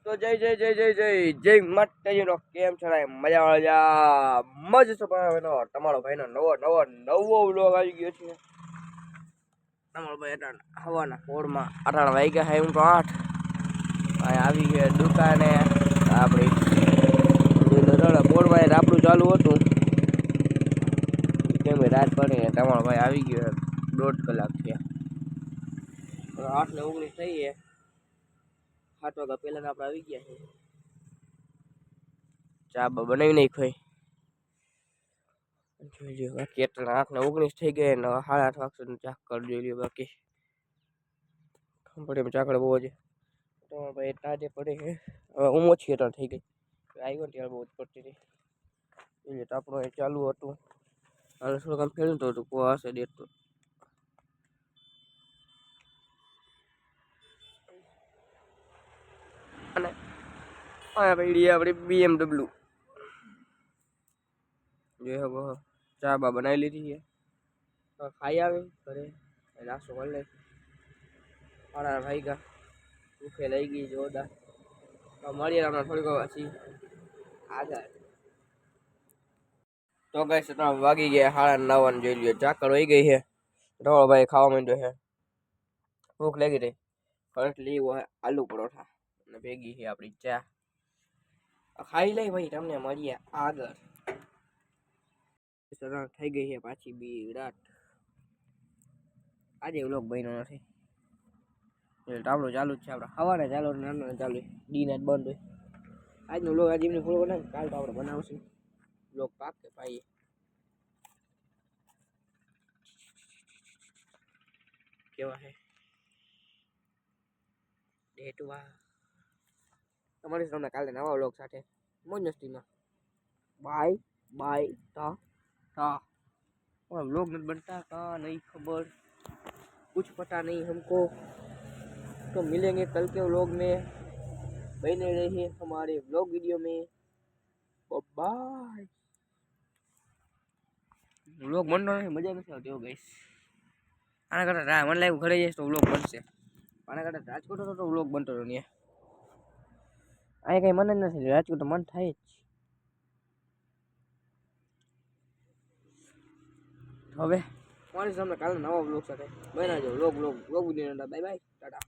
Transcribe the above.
તો જય માતાજીનો કેમ છે મજા મજ સ્વભાવનો તમારો ભાઈનો નવો વ્લોગ આવી ગયો છે. તમારો ભાઈ હવાના પોળમાં 18 વાગ્યા હે. હું તો 8 આવી ગયા દુકાને. આપણી પોળમાં આપણું ચાલુ હતું કેમ રાત પડી. તમારો ભાઈ આવી ગયો 1.5 કલાક થયા. 8:19 થઈ છે. 7 વાગ્યા પહેલા આપણે આવી ગયા છે. ચા બનાવી નાખી. જોઈ લો કેટલા 8:19 થઈ ગયા ને 8:30 વાગ્યા ચા કરી જોઈ લો. બાકી ખંભળીમાં ચાકડે બહુ છે. તો ભાઈ તાજે પડે છે. હવે ઓછી અટાણ થઈ ગઈ. આવ્યો ત્યારે બહુ જ પડતી હતી. એટલે આપણું એ ચાલુ હતું. હાલ થોડું કામ ફેરવું તો હતું કોઈ હશે ડેટ તો. અને આપણી BMW જે હવે ચા બા બનાવી લીધી છે. ખાઈ આવે ઘરે નાસ્તો કરી લે. સાડા ભાઈ ગા ભૂખે લઈ ગઈ જોરદાર. મળીએ હમણાં થોડીક પછી આગળ. તો ગાઈસ વાગી ગયા 9:30 જોઈ લ્યો. ચાકર વહી ગઈ છે. ઢોળો ભાઈ ખાવા માંડ્યો છે. ભૂખ લાગી રહી. ફર્સ્ટ લીવો આલુ પરોઠા અને ભેગી છે આપણી ચા. ખાઈ લઈ ભાઈ. તમને મળીએ આગળ. થઈ ગઈ છે પાછી બી રાત. આજે વ્લોગ બન્યો નથી. આપણું ચાલુ જ છે. આપણે સવારે ચાલુ નાનો ચાલુ ડી નાઈટ બંધ હોય. આજનો વ્લોગ આજે એમને ફોલો બનાવે. કાલ તો આપણે બનાવશું વ્લોગ પાક કે પાઈએ. કેવા હે ડેટવા તમારી તમને કાલે નવા વ્લોગ સાથે મોજ મસ્તીમાં. બાય ટા व्लोग नहीं बनता कहाँ नहीं खबर कुछ पता नहीं हमको. तो मिलेंगे कल के व्लॉग में. बने रहिए हमारे व्लॉग वीडियो में. बाय. व्लॉग बनने में मजा नहीं आती हो गाइस. आना करता मन लाइव घरे जैसे तो व्लॉग बनશે. आना करता રાજકોટ તો વ્લોગ બનતો નહીં. આ કઈ મન જ નથી. રાજકોટ તો મન થાય જ. હવે મળીશું તમને કાલે નવા વ્લોગ સાથે. બનાવજો વ્લોગ બાય બાય ટાટા.